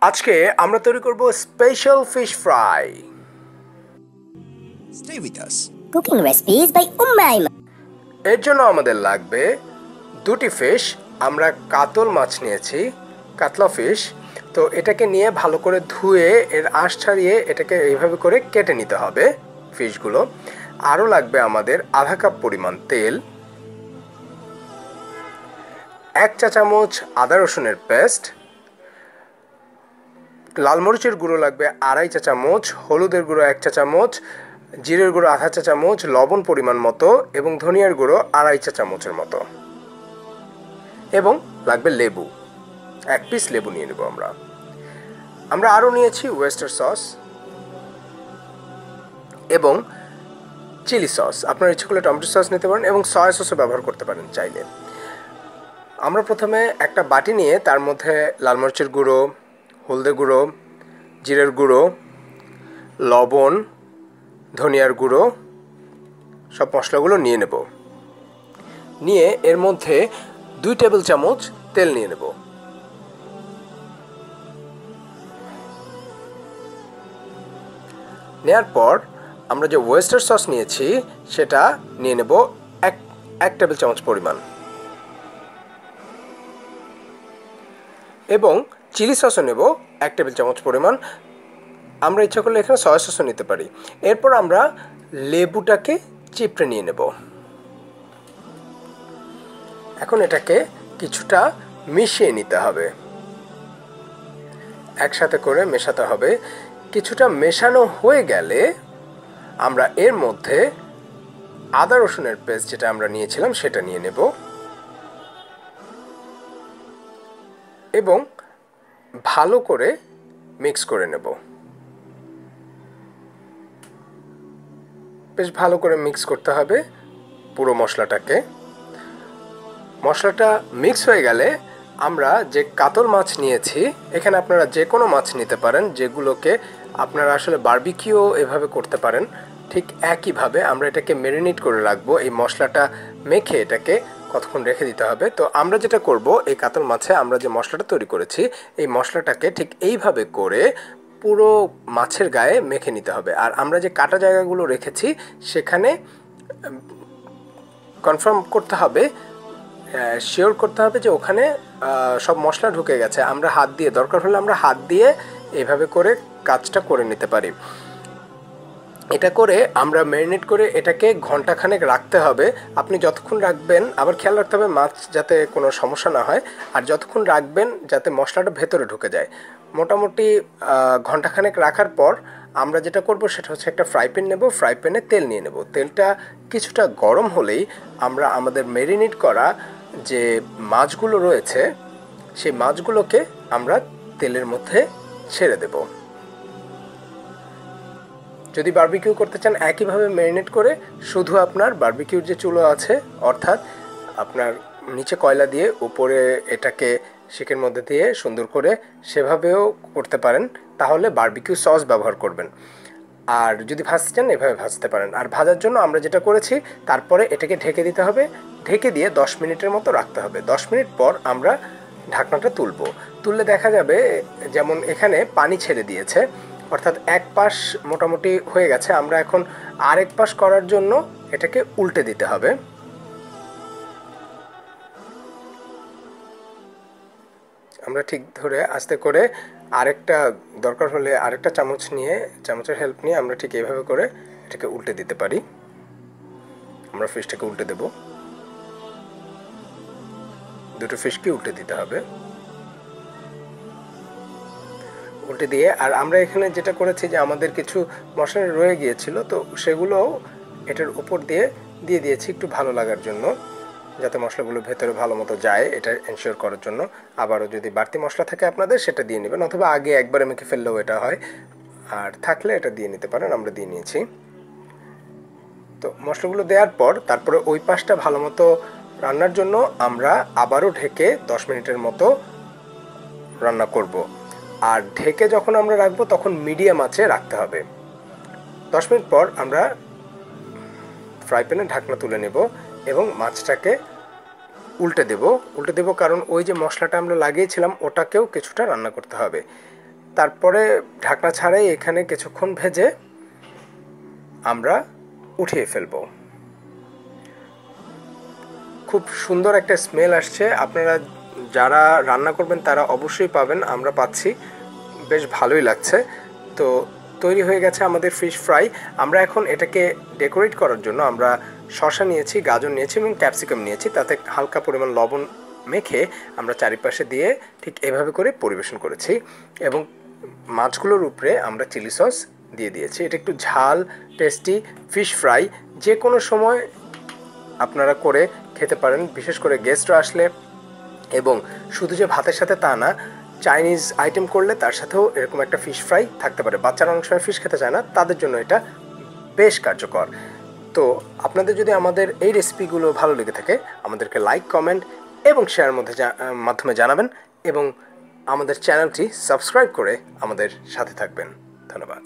আজকে আমরা তৈরি করব special fish fry. Stay with us. Cooking recipes by Ayman. এর জন্য আমাদের লাগবে দুটি ফিশ। আমরা কাতল মাছ নিয়েছি, কাতলা ফিশ। তো এটাকে নিয়ে ভালো করে ধুয়ে এর আঁশ ছাড়িয়ে এটাকে এইভাবে করে কেটে নিতে হবে ফিশগুলো। আরও লাগবে আমাদের আধা কাপ পরিমাণ তেল, 1 চা চামচ আদা রসুনের পেস্ট, লাল মরিচের গুঁড়ো লাগবে 2.5 চা চামচ, হলুদের গুঁড়ো 1 চা চামচ, জিরের গুঁড়ো আধা চা চামচ, লবণ পরিমাণ মতো এবং ধনিয়ার গুঁড়ো 2.5 চা চামচের মতো, এবং লাগবে লেবু, 1 পিস লেবু নিয়ে নেব আমরা আরও নিয়েছি ওয়েস্টার সস এবং চিলি সস। আপনার ইচ্ছে করলে টমেটো সস নিতে পারেন এবং সয়া সসও ব্যবহার করতে পারেন চাইলে। আমরা প্রথমে একটা বাটি নিয়ে তার মধ্যে লাল মরিচের গুঁড়ো, হলদের গুঁড়ো, জিরের গুঁড়ো, লবণ, ধনিয়ার গুঁড়ো সব মশলাগুলো নিয়ে নেব। নিয়ে এর মধ্যে 2 টেবিল চামচ তেল নিয়ে নেব। নেওয়ার পর আমরা যে ওয়েস্টার সস নিয়েছি সেটা নিয়ে নেব 1 টেবিল চামচ পরিমাণ, এবং চিলি সসও নেব 1 টেবিল চামচ পরিমাণ। আমরা ইচ্ছা করলে এখানে সয়া সসও নিতে পারি। এরপর আমরা লেবুটাকে চিপড়ে নিয়ে নেব। এখন এটাকে কিছুটা মিশিয়ে নিতে হবে, একসাথে করে মেশাতে হবে। কিছুটা মেশানো হয়ে গেলে আমরা এর মধ্যে আদা রসুনের পেস্ট যেটা আমরা নিয়েছিলাম সেটা নিয়ে নেব এবং ভালো করে মিক্স করে নেব। বেশ ভালো করে মিক্স করতে হবে পুরো মশলাটাকে। মশলাটা মিক্স হয়ে গেলে আমরা যে কাতল মাছ নিয়েছি, এখানে আপনারা যে কোনো মাছ নিতে পারেন, যেগুলোকে আপনারা আসলে বারবিকিউ এভাবে করতে পারেন। ঠিক একইভাবে আমরা এটাকে ম্যারিনেট করে রাখবো। এই মশলাটা মেখে এটাকে কতক্ষণ রেখে দিতে হবে। তো আমরা যেটা করব, এই কাতল মাছে আমরা যে মশলাটা তৈরি করেছি এই মশলাটাকে ঠিক এইভাবে করে পুরো মাছের গায়ে মেখে নিতে হবে। আর আমরা যে কাটা জায়গাগুলো রেখেছি সেখানে কনফার্ম করতে হবে, শিওর করতে হবে যে ওখানে সব মশলা ঢুকে গেছে। আমরা হাত দিয়ে, দরকার হলে আমরা হাত দিয়ে এইভাবে করে কাজটা করে নিতে পারি। এটা করে আমরা ম্যারিনেট করে এটাকে ঘন্টাখানেক রাখতে হবে। আপনি যতক্ষণ রাখবেন, আবার খেয়াল রাখতে হবে মাছ যাতে কোনো সমস্যা না হয়, আর যতক্ষণ রাখবেন যাতে মশলাটা ভেতরে ঢুকে যায়। মোটামুটি ঘন্টাখানেক রাখার পর আমরা যেটা করব সেটা হচ্ছে একটা ফ্রাই প্যান নেব। ফ্রাই প্যানে তেল নিয়ে নেব। তেলটা কিছুটা গরম হলেই আমরা আমাদের ম্যারিনেট করা যে মাছগুলো রয়েছে সেই মাছগুলোকে আমরা তেলের মধ্যে ছেড়ে দেব। যদি বারবিকিউ করতে চান একইভাবে ম্যারিনেট করে, শুধু আপনার বারবিকিউর যে চুলো আছে, অর্থাৎ আপনার নিচে কয়লা দিয়ে উপরে এটাকে শিকের মধ্যে দিয়ে সুন্দর করে সেভাবেও করতে পারেন, তাহলে বারবিকিউ সস ব্যবহার করবেন। আর যদি ভাজতে চান এভাবে ভাজতে পারেন। আর ভাজার জন্য আমরা যেটা করেছি, তারপরে এটাকে ঢেকে দিতে হবে। ঢেকে দিয়ে 10 মিনিটের মতো রাখতে হবে। 10 মিনিট পর আমরা ঢাকনাটা তুললে দেখা যাবে যেমন এখানে পানি ছেড়ে দিয়েছে, অর্থাৎ এক পাশ মোটামুটি হয়ে গেছে। আমরা এখন আরেক পাশ করার জন্য এটাকে উল্টে দিতে হবে। আমরা ঠিক ধরে আস্তে করে আরেকটা, দরকার হলে আরেকটা চামচ নিয়ে, চামচের হেল্প নিয়ে আমরা ঠিক এইভাবে করে এটাকে উল্টে দিতে পারি। আমরা ফিশটাকে উল্টে দেব, দুটো ফিশকে উল্টে দিতে হবে। উল্টে দিয়ে, আর আমরা এখানে যেটা করেছি যে আমাদের কিছু মশলা রয়ে গিয়েছিল, তো সেগুলো এটার উপর দিয়ে দিয়েছি একটু ভালো লাগার জন্য, যাতে মশলাগুলো ভেতরে ভালো মতো যায়, এটা এনশিওর করার জন্য। আবারও যদি বাড়তি মশলা থাকে আপনাদের সেটা দিয়ে নেবেন, অথবা আগে একবারে মেখে ফেললেও এটা হয়, আর থাকলে এটা দিয়ে নিতে পারেন। আমরা দিয়ে নিয়েছি। তো মশলাগুলো দেওয়ার পর তারপরে ওই পাশটা ভালো মতো রান্নার জন্য আমরা আবারও ঢেকে 10 মিনিটের মতো রান্না করব। আর ঢেকে যখন আমরা রাখবো তখন মিডিয়াম আঁচে রাখতে হবে। 10 মিনিট পর আমরা ফ্রাই প্যানে ঢাকনা তুলে নেব এবং মাছটাকে উল্টে দেব। কারণ ওই যে মশলাটা আমরা লাগিয়েছিলাম ওটাকেও কিছুটা রান্না করতে হবে। তারপরে ঢাকনা ছাড়াই এখানে কিছুক্ষণ ভেজে আমরা উঠিয়ে ফেলব। খুব সুন্দর একটা স্মেল আসছে, আপনারা যারা রান্না করবেন তারা অবশ্যই পাবেন, আমরা পাচ্ছি, বেশ ভালোই লাগছে। তো তৈরি হয়ে গেছে আমাদের ফিশ ফ্রাই। আমরা এখন এটাকে ডেকোরেট করার জন্য আমরা শসা নিয়েছি, গাজর নিয়েছি এবং ক্যাপসিকাম নিয়েছি, তাতে হালকা পরিমাণ লবণ মেখে আমরা চারিপাশে দিয়ে ঠিক এভাবে করে পরিবেশন করেছি এবং মাছগুলোর উপরে আমরা চিলি সস দিয়ে দিয়েছি। এটা একটু ঝাল টেস্টি ফিশ ফ্রাই যে কোনো সময় আপনারা করে খেতে পারেন, বিশেষ করে গেস্টরা আসলে। এবং শুধু যে ভাতের সাথে তা না, চাইনিজ আইটেম করলে তার সাথেও এরকম একটা ফিশ ফ্রাই থাকতে পারে। বাচ্চারা অনেক সময় ফিশ খেতে চায় না, তাদের জন্য এটা বেশ কার্যকর। তো আপনাদের যদি আমাদের এই রেসিপিগুলো ভালো লেগে থাকে, আমাদেরকে লাইক, কমেন্ট এবং শেয়ারের মাধ্যমে জানাবেন এবং আমাদের চ্যানেলটি সাবস্ক্রাইব করে আমাদের সাথে থাকবেন। ধন্যবাদ।